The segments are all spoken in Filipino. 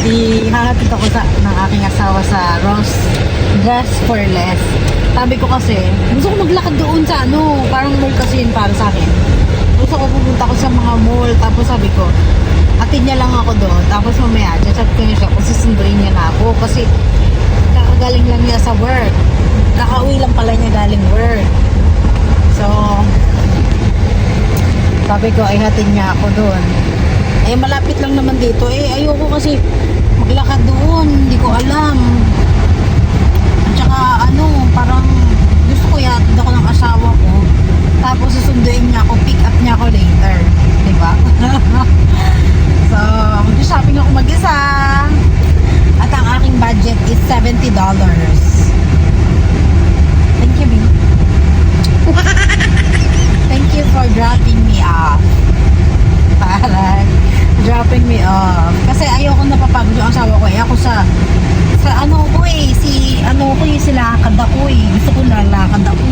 Ihahatid ako ng aking asawa sa Ross Dress for Less. Sabi ko kasi, gusto ko maglakad doon sa parang mall kasi yun para sa akin. Gusto ko pupunta ko sa mga mall, tapos sabi ko, atid niya lang ako doon, tapos mamaya, chat ko niya siya kung susunduin niya na ako kasi kakagaling lang niya sa work. Kakauwi lang pala niya galing work. So, sabi ko, ay hatid niya ako doon. Eh, malapit lang naman dito. Eh, ayoko kasi maglakad doon. Hindi ko alam. At saka, parang gusto ko yatid ako ng asawa ko. Tapos susunduin niya ako, pick up niya ako later. Diba? So, mag-shopping ako mag-isa. At ang aking budget is $70. Thank you, babe. Thank you for dropping me off. Parang dropping me off. Kasi ayoko napapagod yung asawa ko. Ako silakad ako eh. Gusto ko lalakad ako.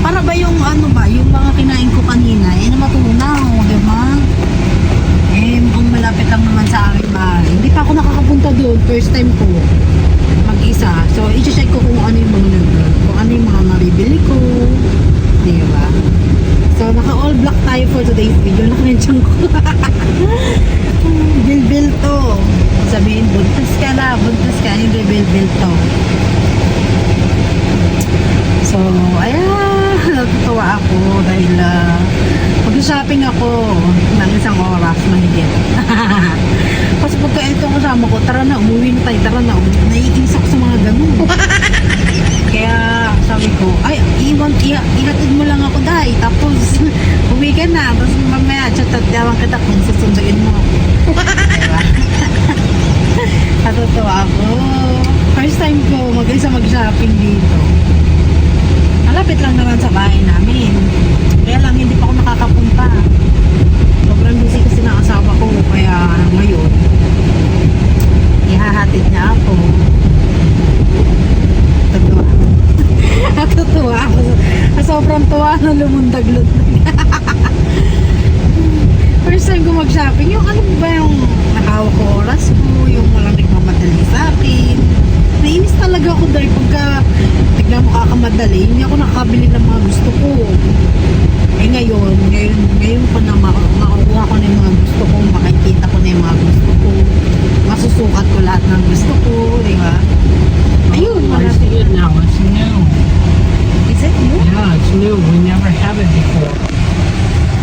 Para ba yung yung mga kinain ko kanina, matunaw, diba? Ang malapit lang naman sa akin ba. Hindi pa ako nakakapunta doon. First time ko mag-isa. So, i-check ko kung ano yung mga nandun. Kung ano yung mga mabibili ko. Diba? So, naka-all black tayo for today's video. Naka-mention ko. Bil-bil to. Sabihin, buntas ka na. Buntas ka. Hindi bil-bil to. So, ayan. Natutuwa ako dahil mag-shopping ako ng isang oras mahigit. Kasi pagka itong kasama ko, tara na, umuwi na tayo. Tara na, naiinis ako sa mga ganun. Kaya sabi ko, ay, ihatid mo lang ako dahil. Tapos, uwi ka na. Tapos mamaya, chat-chat-yawan kita kung susunduin mo. Diba? Natutuwa ako. First time ko mag-isa mag-shopping dito. Malapit lang naman sa bahay namin. Kaya lang, hindi pa ako nakakapunta. Sobrang busy kasi ng asawa ko. Kaya ngayon, ihahatid niya ako. Natutuwa ako. Sobrang tuwa na lumundag-lundag. First time ko mag-shopping, yung ano ba yung nakahawak ko oras ko, yung walang nagmamadali sa akin. Nainis talaga ako dahil pagka tignan mo kakamadali, hindi ako nakakabili ng mga gusto ko. Eh ngayon pa na makukuha ko na yung mga gusto ko, makikita ko na yung mga gusto ko. Masusukat ko lahat ng gusto ko, di ba? Ayun, I see it now. It's new. Is it new? Yeah, it's new. We never have it before.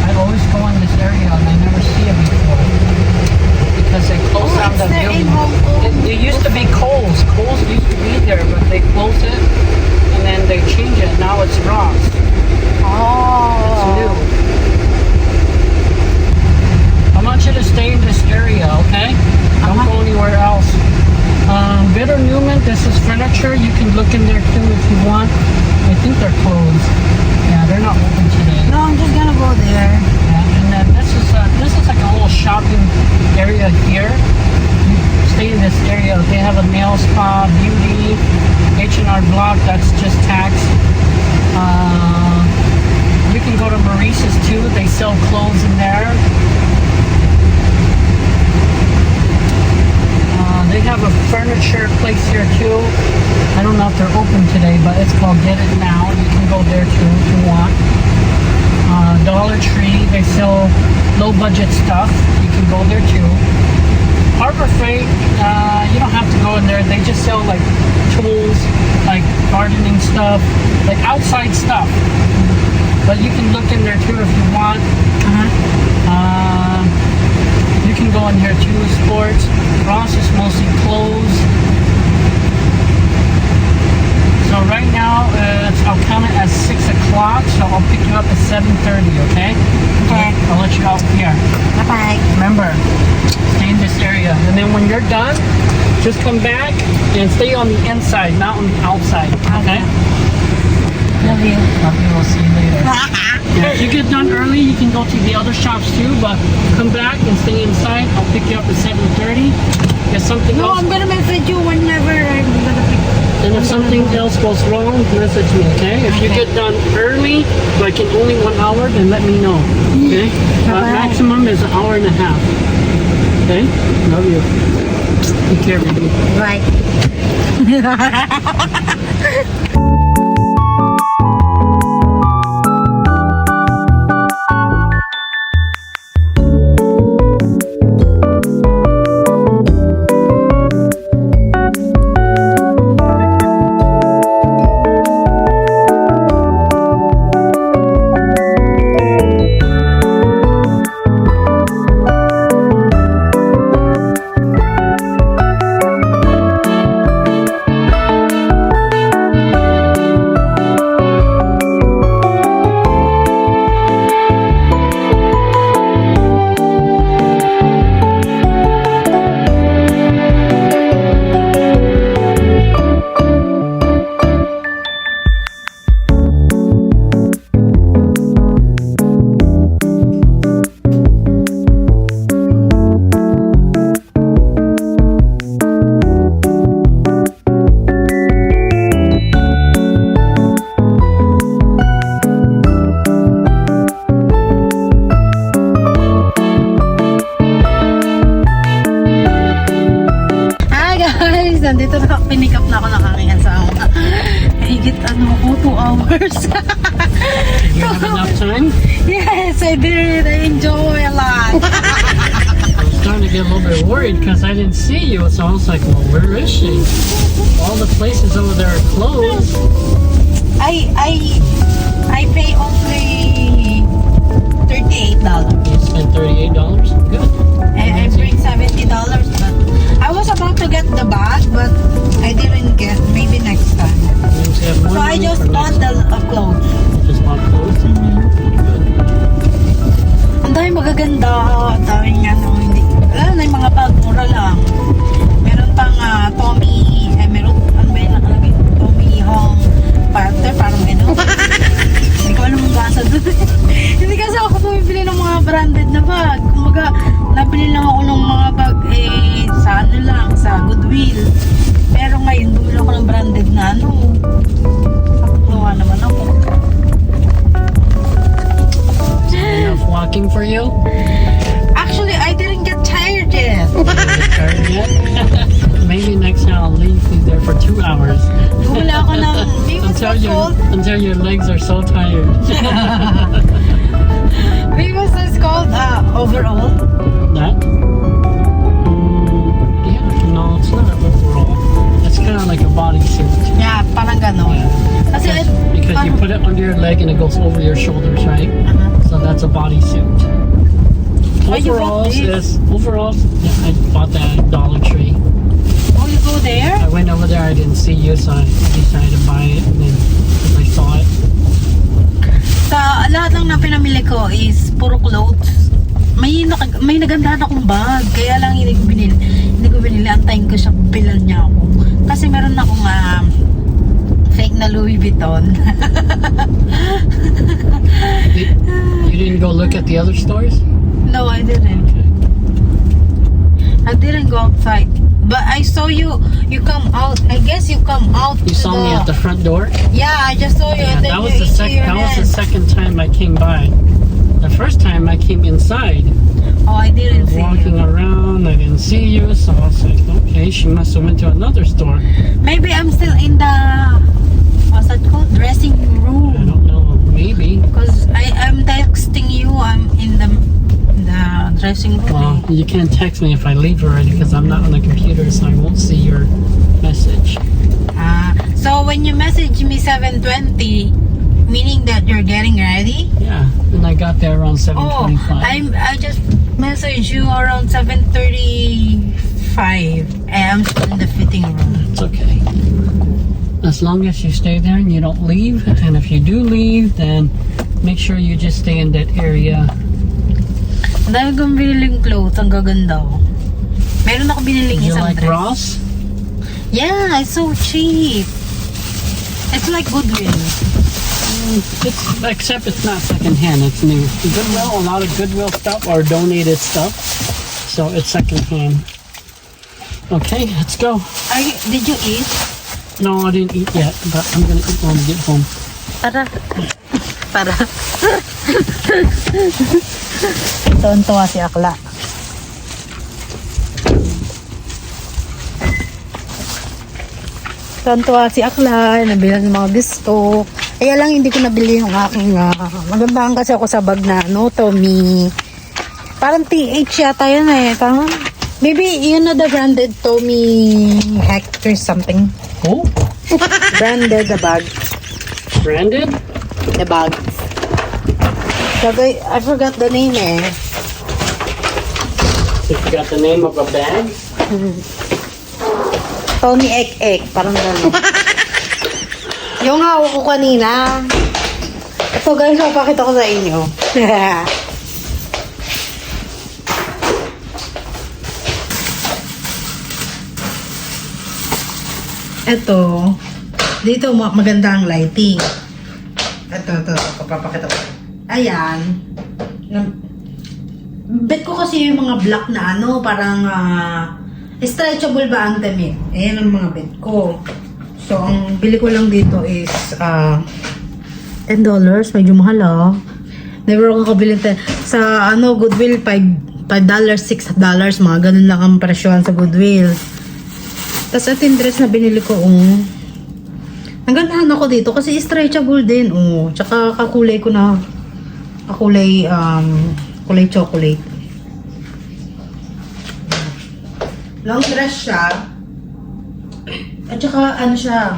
I always go in this area and I never see it before. Because they closed down the there in building. Hong Kong. It used to be Kohl's. Kohl's used to be there, but they closed it and then they changed it. Now it's Ross. It's new. I want you to stay in this area, okay? Don't go anywhere else. Bitter Newman, this is furniture. You can look in there too if you want. I think they're closed. Yeah, they're not open today. No, I'm just gonna go there. Yeah, and then this is like a little shopping area here. You stay in this area. They have a nail spa, beauty, H&R Block. That's just tax. You can go to Maurice's too. They sell clothes in there. They have a furniture place here too. I don't know if they're open today, but it's called Get It Now. You can go there too if you want. Dollar Tree, they sell low budget stuff. You can go there too. Harbor Freight, you don't have to go in there. They just sell like tools, like gardening stuff, like outside stuff. But you can look in there too if you want. You can go in here too. Sports. Ross is mostly clothes. So right now, I'll count it as 6 o'clock. So I'll pick you up at 7:30. Okay? Okay. I'll let you out here. Bye-bye. Remember, stay in this area, and then when you're done, just come back and stay on the inside, not on the outside. Okay? Love you. Love you. We'll see you later. Yeah, if you get done early, you can go to the other shops too, but come back and stay inside. I'll pick you up at 7:30. If something No, else, I'm gonna message you whenever I'm gonna pick. and if something else goes wrong, message me, okay? If you get done early, like in only 1 hour, then let me know, okay? Bye-bye. Maximum is an hour and a half. Okay? Love you. Take care, baby. Right. Nandito na, pinick up na ako ng aking asawa. Higit 2 hours. You have enough time? Yes, I did. I enjoy a lot. I was starting to get a little bit worried because I didn't see you, so I was like, well, where is she? All the places over there are closed. I pay only $38. You spent $38? Good. I bring $70, but I was about to get the bag, but I didn't get. Maybe next time. Means you have more So I money just for bought next the clothes. time. Just bought clothes? Good. Ang dami magaganda. Ang dami nga nung hindi. Na yung mga bag, mura lang. Meron pang Tommy, meron, ano ba yun nakalagay? Tommy Hong Parter, parang gano'n. Hindi ko alam ang basa doon. Hindi kasi ako bumibili ng mga branded na bag. Kumbaga, nabili lang ako ng mga bag sa ano lang, sa Goodwill. Pero ngayon, bumili ako ng branded na ano. Nakakatuwa naman ako. Enough walking for you? Actually, I didn't get tired yet. Tired yet? Maybe next time I'll leave you there for 2 hours. Bumili ako ng, Until your legs are so tired. What was this called? Overall? That? Yeah, no, it's not an overall. It's kind of like a bodysuit. Yeah, parang ganon. Kasi, Because you put it under your leg and it goes over your shoulders, right? So that's a bodysuit. Why you bought Overalls, yeah, I bought that at Dollar Tree. Oh, you go there? I went over there, I didn't see you, so I decided to buy it, and then because I saw it. Sa lahat lang na pinamili ko is puro clothes. May nagandahan akong bag, kaya lang hindi ko binili. Antayin ko siya, bilan niya ako. Kasi meron akong fake na Louis Vuitton. You didn't go look at the other stores? No, I didn't. I didn't go outside. But I saw you come out. I guess you come out. You saw me at the front door? Yeah, I just saw you. Yeah, and then that you was the into your second hand. time I came by. The first time I came inside, Oh, I didn't see walking you. around, I didn't see you, so I was like, okay, she must have went to another store. Maybe I'm still in the, what's that called? Dressing I room. don't know, maybe. Because I'm texting you. I'm in the dressing room. Well, you can't text me if I leave already because I'm not on the computer, so I won't see your message. So when you message me 7:20, meaning that you're getting ready? Yeah, and I got there around Oh, 7:25. I just messaged you around 7:35. And I'm still in the fitting room. It's okay. As long as you stay there and you don't leave, and if you do leave, then make sure you just stay in that area. Ang dami kong biniling clothes. Ang gaganda. Meron ako biniling You isang like dress. Ross? Yeah, it's so cheap. It's like Goodwill. Except it's not secondhand, it's new. Goodwill, a lot of Goodwill stuff are donated stuff, so it's secondhand. Okay, let's go. Did you eat? No, I didn't eat yet, but I'm gonna eat when we get home. Tara. Tara. Tuwan-tuwa si Akla. Tuwan-tuwa si Akla, nabili ng mga gusto. Kaya lang hindi ko nabili yung aking, magandaan kasi ako sa bag na, Tommy. Parang TH yata yun eh. Tama? Maybe yun na the branded Tommy Hector something. Oh, Branded, the bag. branded? The bag. Sabi, I forgot the name eh. You got the name of a bag? Tommy Ek, parang gano'n. Yung hawak ko kanina. Ito guys, mapakita ko sa inyo. Ito, dito maganda ang lighting. Ito, papakita ko. Ayan. Bet ko kasi yung mga black na parang stretchable ba ang damit. Ayan ang mga bet ko. So, ang bili ko lang dito is $10. Medyo mahal Never ako kabili sa Goodwill, $5, $6, mga ganun lang ang presyohan sa Goodwill. Tapos ito yung dress na binili ko, nagandahan ako dito kasi stretchable din, Tsaka kakulay ko na, kulay chocolate. Long dress siya. At saka, siya,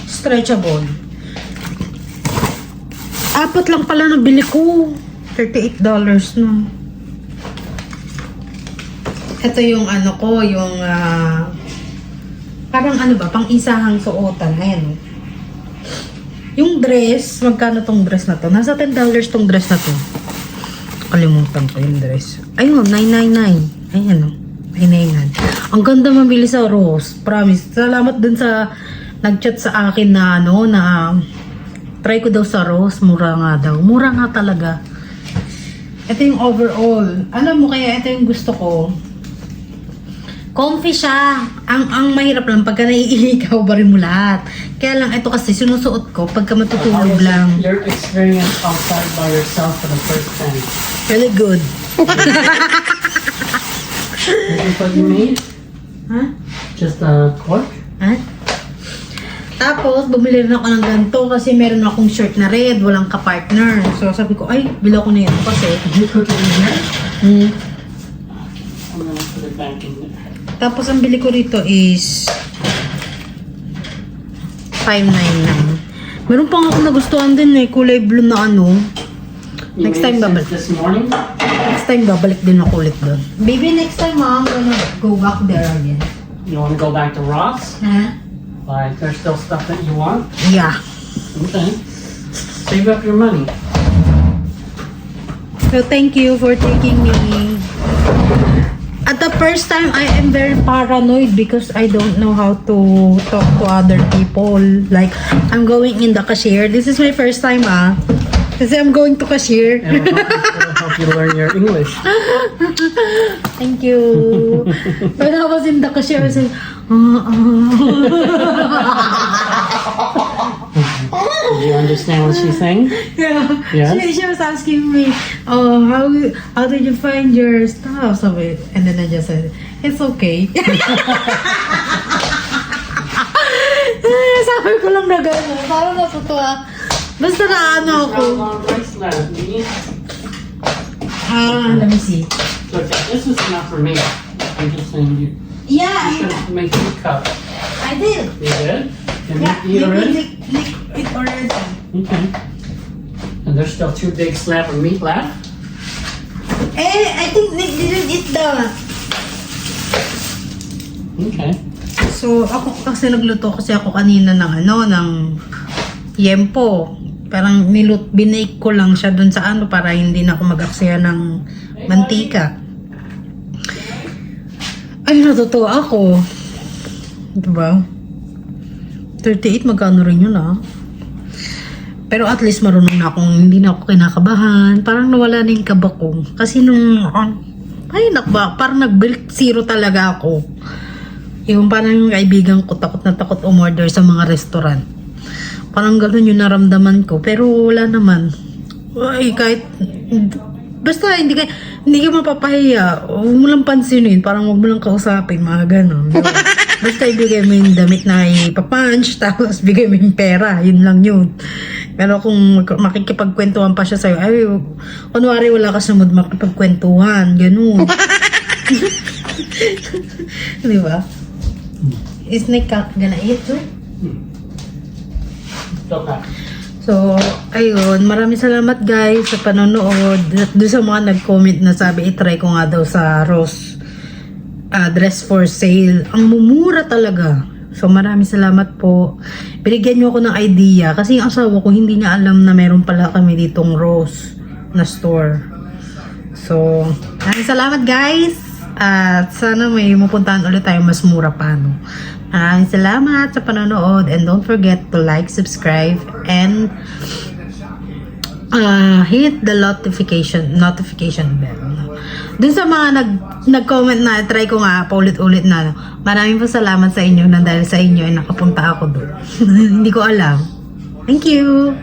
stretchable. 4 lang pala nabili ko. $38 na. Ito yung yung, parang pang-isahang suotan. Ayan. Yung dress, magkano tong dress na to? Nasa $10 tong dress na to. Kalimutan ko yung dress. Ayun, $999. Ayan $999. Ang ganda mabili sa Rose. Promise. Salamat dun sa nag-chat sa akin na try ko daw sa Rose. Mura nga daw. Mura nga talaga. Ito yung overall. Alam mo kaya ito yung gusto ko. Comfy siya. Ang mahirap lang pagka naiihikaw ba rin mo lahat. Kaya lang ito kasi sinusuot ko pagka matutulog lang. Your experience outside by yourself for the first time. Really good. This is what you made? Huh? Just a cork? Ha? Tapos, bumili rin ako ng ganito kasi meron akong shirt na red, walang ka-partner. So, sabi ko, ay, bila ko na yan kasi. Did you put it in here? Hmm. I'm gonna put it back in there. Tapos, ang bili ko rito is $5.99. Meron pang ako nagustuhan din kulay blue na You Next made time babalik. since this morning? Next time, babalik din ako ulit doon. Baby, next time, I'm gonna go back there again. You want to go back to Ross? Ha? Like, there's still stuff that you want? Yeah. Okay. Save up your money. So, thank you for taking me. At the first time, I am very paranoid because I don't know how to talk to other people. Like, I'm going in the cashier. This is my first time, Kasi I'm going to cashier. It'll help you learn your English. Thank you. When I was in the cashier, I was like, Did you understand what she's saying? yeah. Yes? She was asking me, how did you find your stuff? And then I just said, it's okay. Sabi ko lang na gano'n. Parang natutuwa. Basta na ako. There's not a lot of rice left. Let me see. Look, this is enough for me. I'm just saying you Yeah, should make 2 cups. I did. You did? Can Yeah, you eat already? lick it already. Okay. And there's still 2 big slab of meat left? I think Nick didn't eat that. Okay. So, ako kasi nagluto kasi ako kanina ng ng yempo. Parang binake ko lang siya dun sa para hindi na ako mag-aksaya ng mantika. Ay, natutuwa ako. Diba? 38, magkano rin yun Pero at least marunong na akong, hindi na ako kinakabahan. Parang nawala na yung kaba ko. Kasi parang nag-break zero talaga ako. Yung parang yung kaibigan ko, takot na takot umorder sa mga restaurant. Parang gano'n yung naramdaman ko. Pero wala naman. Ay, kahit, basta hindi ka mapapahiya. Huwag mo lang pansinin. Parang huwag mo lang kausapin. Mga gano'n. Basta ibigay mo yung damit na ipapunch, tapos bigay mo yung pera. Yun lang yun. Pero kung makikipagkwentuhan pa siya sa'yo, ay, kunwari wala ka sa mood makipagkwentuhan. Ganun. Di ba? Is Nick gonna eat too? Okay. So, ayun. Maraming salamat guys sa panonood. At doon sa mga nag-comment na sabi, itry ko nga daw sa Rose dress for sale. Ang mumura talaga. So, maraming salamat po. Binigyan niyo ako ng idea. Kasi yung asawa ko, hindi niya alam na meron pala kami ditong Rose na store. So, maraming salamat guys. At sana may mapuntahan ulit tayo mas mura pa, no? Maraming salamat sa panonood. And don't forget to like, subscribe, and hit the notification bell. No? Dun sa mga nag-comment na try ko nga paulit-ulit na, no? Maraming po salamat sa inyo na dahil sa inyo ay nakapunta ako doon. Hindi ko alam. Thank you!